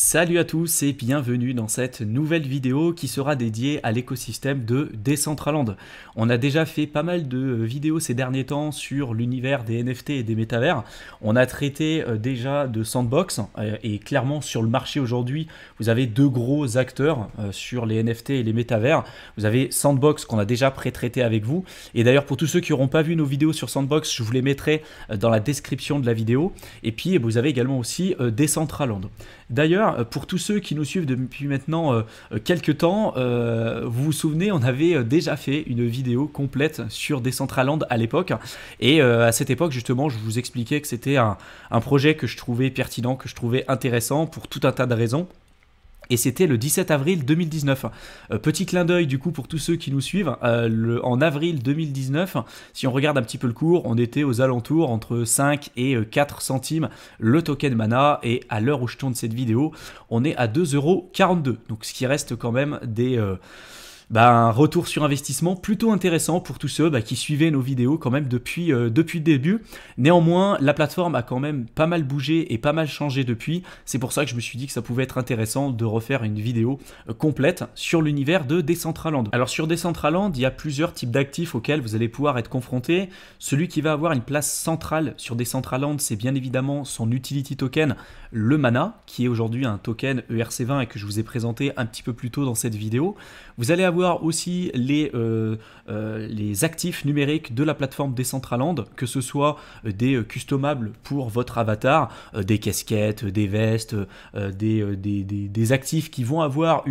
Salut à tous et bienvenue dans cette nouvelle vidéo qui sera dédiée à l'écosystème de Decentraland. On a déjà fait pas mal de vidéos ces derniers temps sur l'univers des NFT et des métavers. On a traité déjà de Sandbox et clairement sur le marché aujourd'hui, vous avez deux gros acteurs sur les NFT et les métavers. Vous avez Sandbox qu'on a déjà pré-traité avec vous. Et d'ailleurs pour tous ceux qui n'auront pas vu nos vidéos sur Sandbox, je vous les mettrai dans la description de la vidéo. Et puis vous avez également aussi Decentraland. D'ailleurs, pour tous ceux qui nous suivent depuis maintenant quelques temps, vous vous souvenez, on avait déjà fait une vidéo complète sur Decentraland à l'époque. Et à cette époque, justement, je vous expliquais que c'était un projet que je trouvais pertinent, que je trouvais intéressant pour tout un tas de raisons. Et c'était le 17 avril 2019. Petit clin d'œil du coup pour tous ceux qui nous suivent. En avril 2019, si on regarde un petit peu le cours, on était aux alentours entre 5 et 4 centimes le token mana. Et à l'heure où je tourne cette vidéo, on est à 2,42 €. Donc ce qui reste quand même un retour sur investissement plutôt intéressant pour tous ceux qui suivaient nos vidéos quand même depuis le début. Néanmoins, la plateforme a quand même pas mal bougé et pas mal changé depuis. C'est pour ça que je me suis dit que ça pouvait être intéressant de refaire une vidéo complète sur l'univers de Decentraland. Alors sur Decentraland, il y a plusieurs types d'actifs auxquels vous allez pouvoir être confrontés. Celui qui va avoir une place centrale sur Decentraland, c'est bien évidemment son utility token, le mana, qui est aujourd'hui un token ERC20 et que je vous ai présenté un petit peu plus tôt dans cette vidéo. Vous allez avoir aussi les actifs numériques de la plateforme Decentraland, que ce soit des customables pour votre avatar, des casquettes, des vestes, des actifs qui vont avoir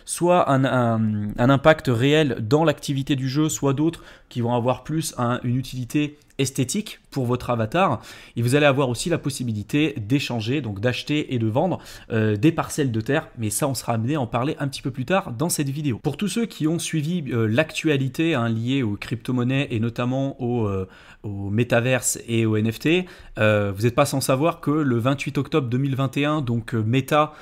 soit un impact réel dans l'activité du jeu, soit d'autres qui vont avoir plus une utilité esthétique pour votre avatar. Et vous allez avoir aussi la possibilité d'échanger, donc d'acheter et de vendre des parcelles de terre, mais ça on sera amené à en parler un petit peu plus tard dans cette vidéo. Pour tous ceux qui ont suivi l'actualité liée aux crypto-monnaies et notamment au Metaverse et au NFT, vous n'êtes pas sans savoir que le 28 octobre 2021, donc Meta,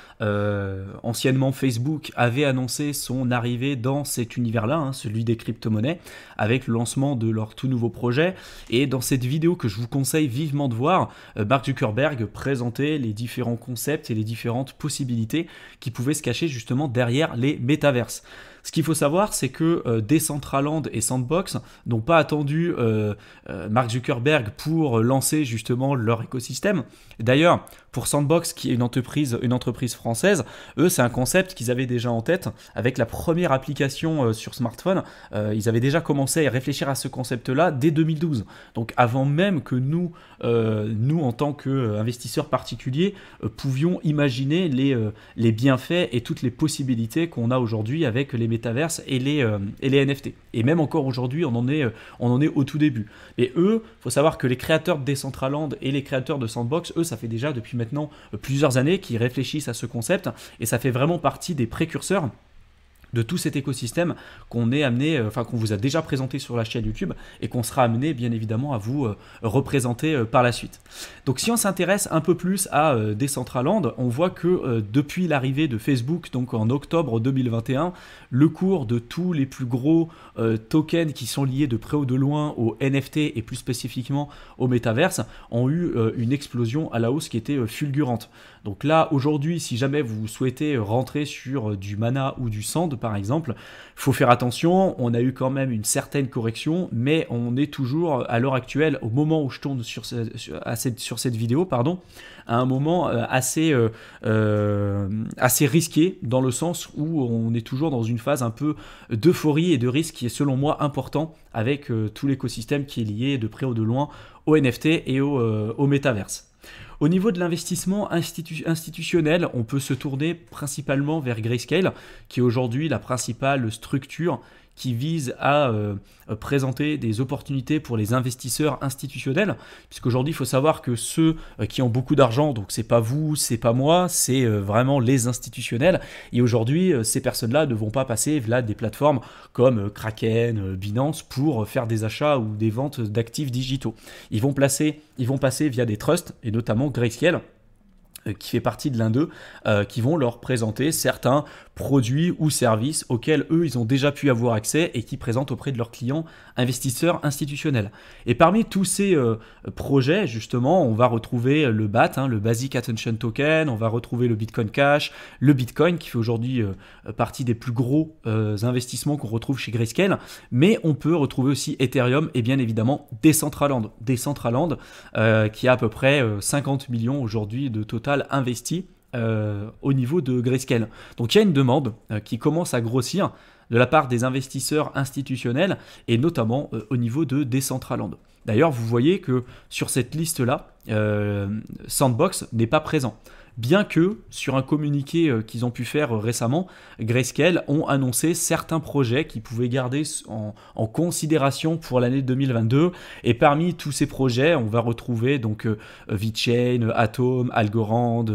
anciennement Facebook, avait annoncé son arrivée dans cet univers-là, celui des crypto-monnaies, avec le lancement de leur tout nouveau projet. Et dans cette vidéo que je vous conseille vivement de voir, Mark Zuckerberg présentait les différents concepts et les différentes possibilités qui pouvaient se cacher justement derrière les métaverses. Ce qu'il faut savoir, c'est que Decentraland et Sandbox n'ont pas attendu Mark Zuckerberg pour lancer justement leur écosystème. D'ailleurs, pour Sandbox, qui est une entreprise française, eux, c'est un concept qu'ils avaient déjà en tête avec la première application sur smartphone. Ils avaient déjà commencé à réfléchir à ce concept-là dès 2012. Donc avant même que nous en tant qu'investisseurs particuliers, pouvions imaginer les bienfaits et toutes les possibilités qu'on a aujourd'hui avec les métaverses et les NFT. Et même encore aujourd'hui, on en est au tout début. Et eux, il faut savoir que les créateurs de Decentraland et les créateurs de Sandbox, eux, ça fait déjà depuis maintenant plusieurs années qu'ils réfléchissent à ce concept et ça fait vraiment partie des précurseurs de tout cet écosystème qu'on vous a déjà présenté sur la chaîne YouTube et qu'on sera amené bien évidemment à vous représenter par la suite. Donc si on s'intéresse un peu plus à Decentraland, on voit que depuis l'arrivée de Facebook, donc en octobre 2021, le cours de tous les plus gros tokens qui sont liés de près ou de loin aux NFT et plus spécifiquement au Metaverse ont eu une explosion à la hausse qui était fulgurante. Donc là aujourd'hui, si jamais vous souhaitez rentrer sur du mana ou du sand par exemple, il faut faire attention, on a eu quand même une certaine correction, mais on est toujours à l'heure actuelle, au moment où je tourne sur cette vidéo, à un moment assez risqué, dans le sens où on est toujours dans une phase un peu d'euphorie et de risque qui est selon moi important avec tout l'écosystème qui est lié de près ou de loin au NFT et au Metaverse. Au niveau de l'investissement institutionnel, on peut se tourner principalement vers Grayscale, qui est aujourd'hui la principale structure qui vise à présenter des opportunités pour les investisseurs institutionnels, puisqu'aujourd'hui il faut savoir que ceux qui ont beaucoup d'argent, donc c'est pas vous, c'est pas moi, c'est vraiment les institutionnels, et aujourd'hui ces personnes-là ne vont pas passer via des plateformes comme Kraken, Binance pour faire des achats ou des ventes d'actifs digitaux. Ils vont passer via des trusts, et notamment Grayscale, qui fait partie de l'un d'eux, qui vont leur présenter certains produits ou services auxquels eux, ils ont déjà pu avoir accès et qui présentent auprès de leurs clients investisseurs institutionnels. Et parmi tous ces projets, justement, on va retrouver le BAT, hein, le Basic Attention Token, on va retrouver le Bitcoin Cash, le Bitcoin qui fait aujourd'hui partie des plus gros investissements qu'on retrouve chez Grayscale, mais on peut retrouver aussi Ethereum et bien évidemment Decentraland. Decentraland qui a à peu près 50 millions aujourd'hui de total investi au niveau de Grayscale. Donc il y a une demande qui commence à grossir de la part des investisseurs institutionnels et notamment au niveau de Decentraland. D'ailleurs, vous voyez que sur cette liste-là, Sandbox n'est pas présent. Bien que, sur un communiqué qu'ils ont pu faire récemment, Grayscale ont annoncé certains projets qu'ils pouvaient garder en considération pour l'année 2022. Et parmi tous ces projets, on va retrouver donc VeChain, Atom, Algorand,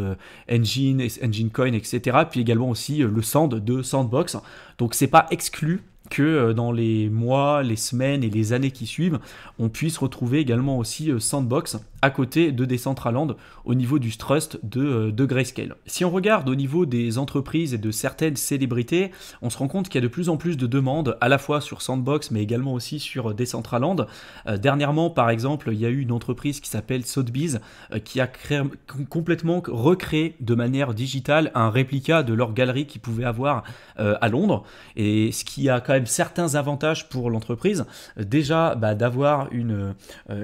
Engine, Engine Coin, etc. Puis également aussi le Sand de Sandbox. Donc c'est pas exclu que dans les mois, les semaines et les années qui suivent, on puisse retrouver également aussi Sandbox à côté de Decentraland au niveau du trust de Grayscale. Si on regarde au niveau des entreprises et de certaines célébrités, on se rend compte qu'il y a de plus en plus de demandes à la fois sur Sandbox mais également aussi sur Decentraland. Dernièrement, par exemple, il y a eu une entreprise qui s'appelle Sotheby's qui a complètement recréé de manière digitale un réplica de leur galerie qu'ils pouvaient avoir à Londres, et ce qui a quand même certains avantages pour l'entreprise. Déjà, d'avoir une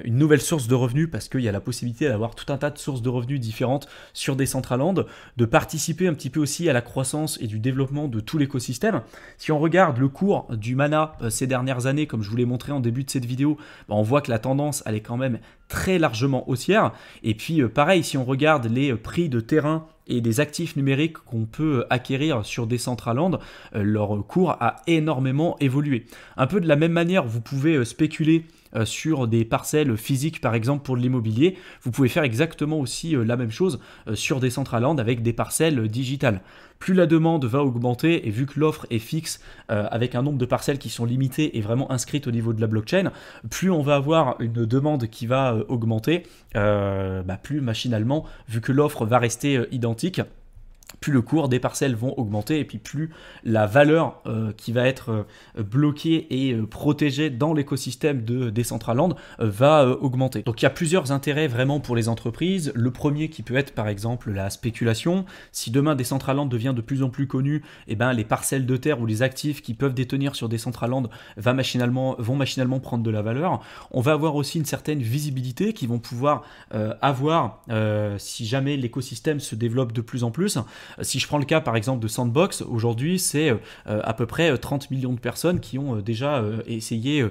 nouvelle source de revenus, parce qu'il y a la possibilité d'avoir tout un tas de sources de revenus différentes sur Decentraland, de participer un petit peu aussi à la croissance et du développement de tout l'écosystème. Si on regarde le cours du mana ces dernières années, comme je vous l'ai montré en début de cette vidéo, on voit que la tendance, elle est quand même très largement haussière. Et puis pareil, si on regarde les prix de terrain et des actifs numériques qu'on peut acquérir sur Decentraland, leur cours a énormément évolué. Un peu de la même manière, vous pouvez spéculer sur des parcelles physiques, par exemple pour de l'immobilier. Vous pouvez faire exactement aussi la même chose sur Decentraland avec des parcelles digitales. Plus la demande va augmenter, et vu que l'offre est fixe avec un nombre de parcelles qui sont limitées et vraiment inscrites au niveau de la blockchain, plus on va avoir une demande qui va augmenter, plus machinalement, vu que l'offre va rester identique, plus le cours des parcelles vont augmenter, et puis plus la valeur qui va être bloquée et protégée dans l'écosystème de Decentraland va augmenter. Donc il y a plusieurs intérêts vraiment pour les entreprises. Le premier qui peut être par exemple la spéculation. Si demain Decentraland devient de plus en plus connu, les parcelles de terre ou les actifs qui peuvent détenir sur Decentraland vont machinalement prendre de la valeur. On va avoir aussi une certaine visibilité qu'ils vont pouvoir avoir si jamais l'écosystème se développe de plus en plus. Si je prends le cas par exemple de Sandbox, aujourd'hui c'est à peu près 30 millions de personnes qui ont déjà essayé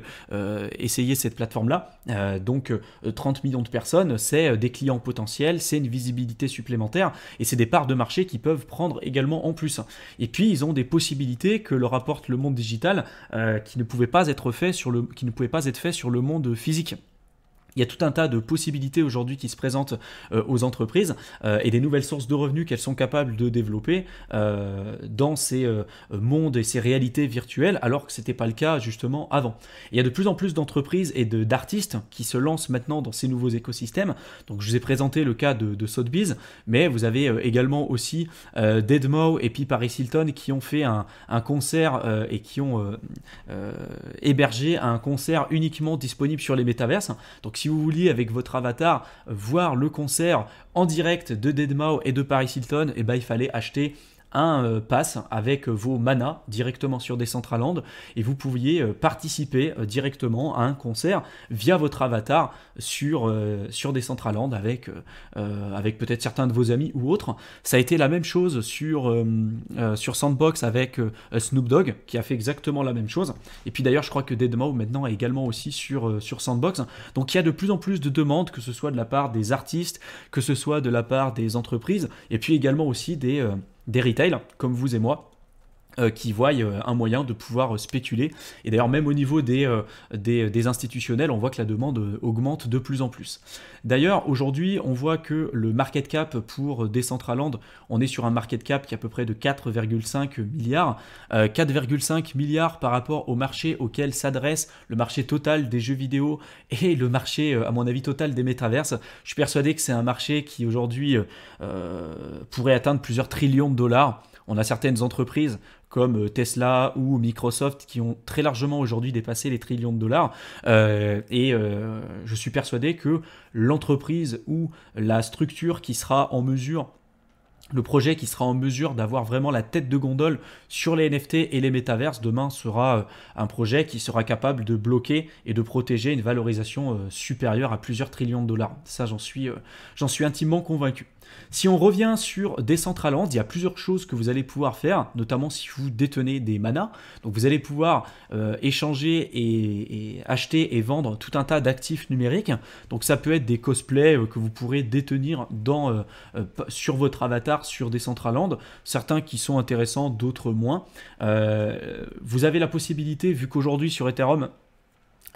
cette plateforme-là. Donc 30 millions de personnes, c'est des clients potentiels, c'est une visibilité supplémentaire et c'est des parts de marché qui peuvent prendre également en plus. Et puis ils ont des possibilités que leur apporte le monde digital qui ne pouvaient pas être faits sur le monde physique. Il y a tout un tas de possibilités aujourd'hui qui se présentent aux entreprises et des nouvelles sources de revenus qu'elles sont capables de développer dans ces mondes et ces réalités virtuelles, alors que ce n'était pas le cas justement avant. Et il y a de plus en plus d'entreprises et d'artistes qui se lancent maintenant dans ces nouveaux écosystèmes. Donc je vous ai présenté le cas de Sotheby's, mais vous avez également aussi Deadmau et puis Paris Hilton qui ont fait un concert et qui ont hébergé un concert uniquement disponible sur les métaverses. Donc si vous vouliez avec votre avatar voir le concert en direct de Deadmau et de Paris Hilton, il fallait acheter un pass avec vos mana directement sur Decentraland et vous pouviez participer directement à un concert via votre avatar sur Decentraland avec peut-être certains de vos amis ou autres. Ça a été la même chose sur Sandbox avec Snoop Dogg qui a fait exactement la même chose. Et puis d'ailleurs je crois que Deadmau maintenant est également aussi sur Sandbox. Donc il y a de plus en plus de demandes, que ce soit de la part des artistes, que ce soit de la part des entreprises et puis également aussi des retail, comme vous et moi, qui voient un moyen de pouvoir spéculer. Et d'ailleurs, même au niveau des institutionnels, on voit que la demande augmente de plus en plus. D'ailleurs, aujourd'hui, on voit que le market cap pour Decentraland, on est sur un market cap qui est à peu près de 4,5 milliards. 4,5 milliards par rapport au marché auquel s'adresse le marché total des jeux vidéo et le marché, à mon avis, total des métaverses. Je suis persuadé que c'est un marché qui, aujourd'hui, pourrait atteindre plusieurs trillions de dollars. On a certaines entreprises comme Tesla ou Microsoft qui ont très largement aujourd'hui dépassé les trillions de dollars. Je suis persuadé que l'entreprise ou la structure qui sera en mesure, le projet qui sera en mesure d'avoir vraiment la tête de gondole sur les NFT et les métaverses demain sera un projet qui sera capable de bloquer et de protéger une valorisation supérieure à plusieurs trillions de dollars. Ça, j'en suis intimement convaincu. Si on revient sur Decentraland, il y a plusieurs choses que vous allez pouvoir faire, notamment si vous détenez des manas. Donc vous allez pouvoir échanger et acheter et vendre tout un tas d'actifs numériques. Donc ça peut être des cosplays que vous pourrez détenir sur votre avatar sur Decentraland. Certains qui sont intéressants, d'autres moins. Vous avez la possibilité, vu qu'aujourd'hui sur Ethereum,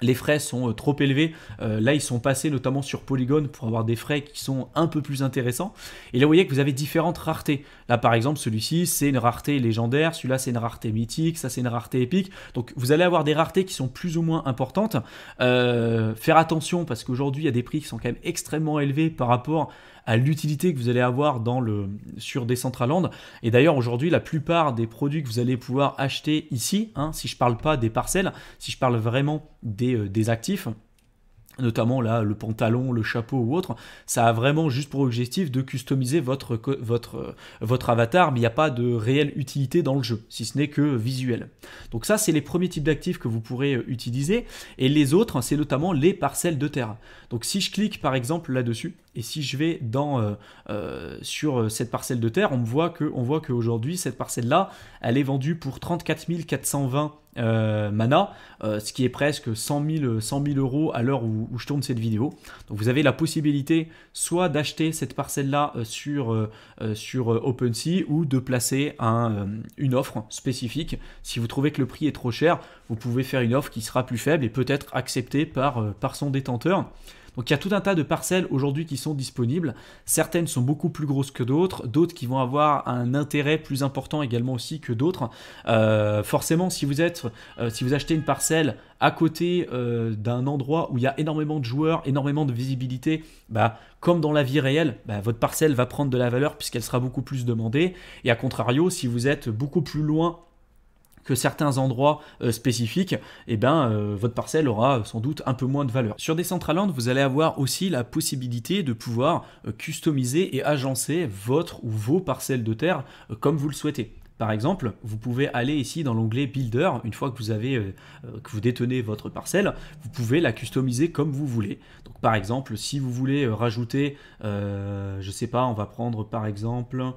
les frais sont trop élevés. Là, ils sont passés notamment sur Polygon pour avoir des frais qui sont un peu plus intéressants. Et là, vous voyez que vous avez différentes raretés. Là, par exemple, celui-ci, c'est une rareté légendaire. Celui-là, c'est une rareté mythique. Ça, c'est une rareté épique. Donc, vous allez avoir des raretés qui sont plus ou moins importantes. Faire attention parce qu'aujourd'hui, il y a des prix qui sont quand même extrêmement élevés par rapport à l'utilité que vous allez avoir sur Decentraland. Et d'ailleurs, aujourd'hui, la plupart des produits que vous allez pouvoir acheter ici, si je ne parle pas des parcelles, si je parle vraiment des actifs, notamment là le pantalon, le chapeau ou autre, ça a vraiment juste pour objectif de customiser votre avatar, mais il n'y a pas de réelle utilité dans le jeu, si ce n'est que visuel. Donc ça, c'est les premiers types d'actifs que vous pourrez utiliser, et les autres, c'est notamment les parcelles de terre. Donc si je clique par exemple là-dessus, et si je vais sur cette parcelle de terre, on voit qu'aujourd'hui, cette parcelle-là, elle est vendue pour 34 420 mana, ce qui est presque 100 000 euros à l'heure où je tourne cette vidéo. Donc vous avez la possibilité soit d'acheter cette parcelle-là sur OpenSea ou de placer une offre spécifique. Si vous trouvez que le prix est trop cher, vous pouvez faire une offre qui sera plus faible et peut-être acceptée par son détenteur. Donc il y a tout un tas de parcelles aujourd'hui qui sont disponibles. Certaines sont beaucoup plus grosses que d'autres qui vont avoir un intérêt plus important également aussi que d'autres. Forcément, si vous achetez une parcelle à côté d'un endroit où il y a énormément de joueurs, énormément de visibilité, comme dans la vie réelle, votre parcelle va prendre de la valeur puisqu'elle sera beaucoup plus demandée. Et à contrario, si vous êtes beaucoup plus loin que certains endroits spécifiques, votre parcelle aura sans doute un peu moins de valeur. Sur Decentraland, vous allez avoir aussi la possibilité de pouvoir customiser et agencer votre ou vos parcelles de terre comme vous le souhaitez. Par exemple, vous pouvez aller ici dans l'onglet Builder, une fois que vous détenez votre parcelle, vous pouvez la customiser comme vous voulez. Donc par exemple, si vous voulez rajouter, je sais pas, on va prendre par exemple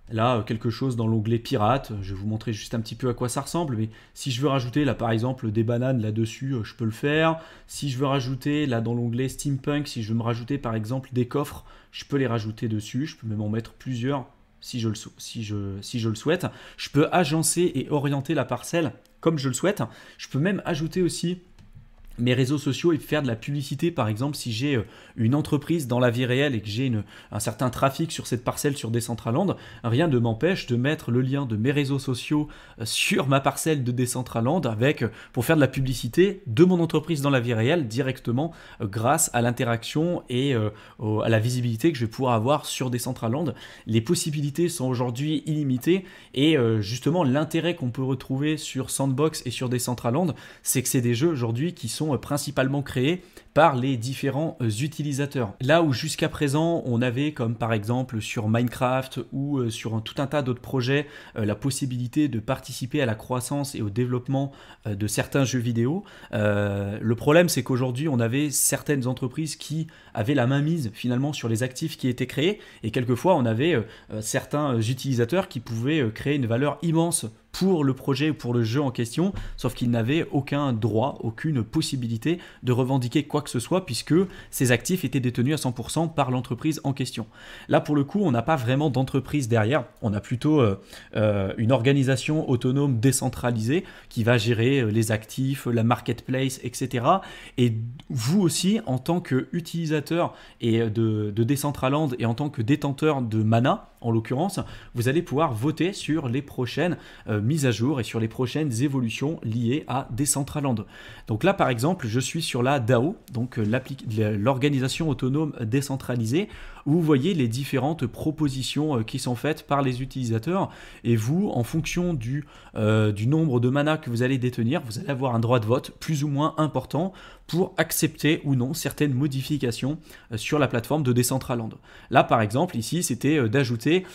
là quelque chose dans l'onglet pirate, je vais vous montrer juste un petit peu à quoi ça ressemble, mais si je veux rajouter là par exemple des bananes là-dessus, je peux le faire. Si je veux rajouter là dans l'onglet steampunk, si je veux me rajouter par exemple des coffres, je peux les rajouter dessus, je peux même en mettre plusieurs si je le souhaite. Je peux agencer et orienter la parcelle comme je le souhaite. Je peux même ajouter aussi mes réseaux sociaux et faire de la publicité. Par exemple, si j'ai une entreprise dans la vie réelle et que j'ai un certain trafic sur cette parcelle sur Decentraland, rien ne m'empêche de mettre le lien de mes réseaux sociaux sur ma parcelle de Decentraland pour faire de la publicité de mon entreprise dans la vie réelle directement grâce à l'interaction et à la visibilité que je vais pouvoir avoir sur Decentraland. Les possibilités sont aujourd'hui illimitées et justement l'intérêt qu'on peut retrouver sur Sandbox et sur Decentraland, c'est que c'est des jeux aujourd'hui qui sont principalement créés par les différents utilisateurs. Là où jusqu'à présent on avait, comme par exemple sur Minecraft ou sur tout un tas d'autres projets, la possibilité de participer à la croissance et au développement de certains jeux vidéo, le problème c'est qu'aujourd'hui on avait certaines entreprises qui avaient la main mise finalement sur les actifs qui étaient créés, et quelquefois on avait certains utilisateurs qui pouvaient créer une valeur immense pour le projet ou pour le jeu en question, sauf qu'ils n'avaient aucun droit, aucune possibilité de revendiquer quoi que ce soit puisque ces actifs étaient détenus à 100% par l'entreprise en question. Là, pour le coup, on n'a pas vraiment d'entreprise derrière, on a plutôt une organisation autonome décentralisée qui va gérer les actifs, la marketplace, etc. Et vous aussi, en tant qu'utilisateur et de Decentraland et en tant que détenteur de Mana, en l'occurrence, vous allez pouvoir voter sur les prochaines mises à jour et sur les prochaines évolutions liées à Decentraland. Donc là, par exemple, je suis sur la DAO, donc l'organisation autonome décentralisée, où vous voyez les différentes propositions qui sont faites par les utilisateurs. Et vous, en fonction du nombre de mana que vous allez détenir, vous allez avoir un droit de vote plus ou moins important pour accepter ou non certaines modifications sur la plateforme de Decentraland. Là, par exemple, ici, c'était d'ajouter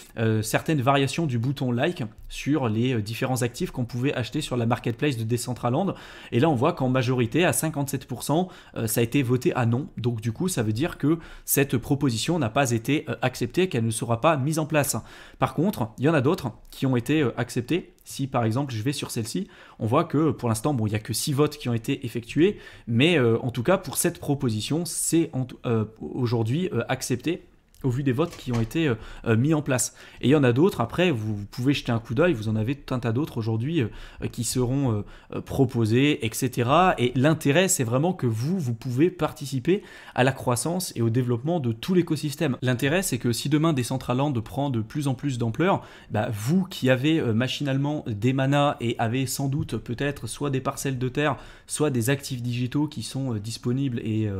certaines variations du bouton like sur les différents actifs qu'on pouvait acheter sur la marketplace de Decentraland. Et là, on voit qu'en majorité, à 57%, ça a été voté à non. Donc, du coup, ça veut dire que cette proposition n'a pas été acceptée, qu'elle ne sera pas mise en place. Par contre, il y en a d'autres qui ont été acceptées. Si par exemple je vais sur celle-ci, on voit que pour l'instant, bon, il n'y a que 6 votes qui ont été effectués, mais en tout cas pour cette proposition, c'est aujourd'hui accepté au vu des votes qui ont été mis en place. Et il y en a d'autres, après, vous pouvez jeter un coup d'œil, vous en avez tout un tas d'autres aujourd'hui qui seront proposés, etc. Et l'intérêt, c'est vraiment que vous pouvez participer à la croissance et au développement de tout l'écosystème. L'intérêt, c'est que si demain Decentraland prend de plus en plus d'ampleur, bah, vous qui avez machinalement des manas et avez sans doute peut-être soit des parcelles de terre, soit des actifs digitaux qui sont disponibles et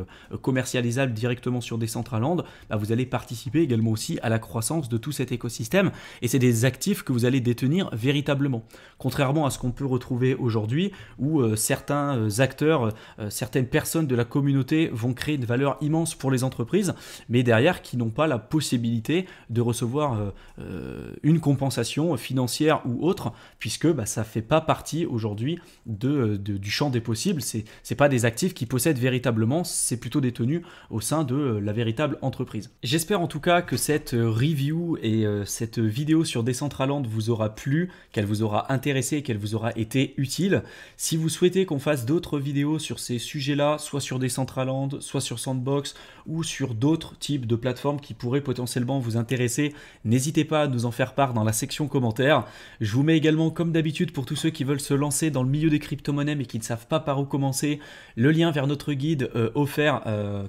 commercialisables directement sur Decentraland, bah, vous allez participer également aussi à la croissance de tout cet écosystème et c'est des actifs que vous allez détenir véritablement. Contrairement à ce qu'on peut retrouver aujourd'hui où certains acteurs, certaines personnes de la communauté vont créer une valeur immense pour les entreprises mais derrière qui n'ont pas la possibilité de recevoir une compensation financière ou autre puisque bah, ça ne fait pas partie aujourd'hui du champ des possibles. C'est pas des actifs qui possèdent véritablement, c'est plutôt détenu au sein de la véritable entreprise. J'espère en tout cas que cette review et cette vidéo sur Decentraland vous aura plu, qu'elle vous aura intéressé, qu'elle vous aura été utile. Si vous souhaitez qu'on fasse d'autres vidéos sur ces sujets-là, soit sur Decentraland, soit sur Sandbox ou sur d'autres types de plateformes qui pourraient potentiellement vous intéresser, n'hésitez pas à nous en faire part dans la section commentaires. Je vous mets également, comme d'habitude, pour tous ceux qui veulent se lancer dans le milieu des crypto-monnaies mais qui ne savent pas par où commencer, le lien vers notre guide offert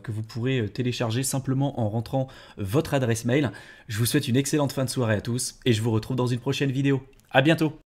que vous pourrez télécharger simplement en rentrant votre adresse mail. Je vous souhaite une excellente fin de soirée à tous et je vous retrouve dans une prochaine vidéo. À bientôt!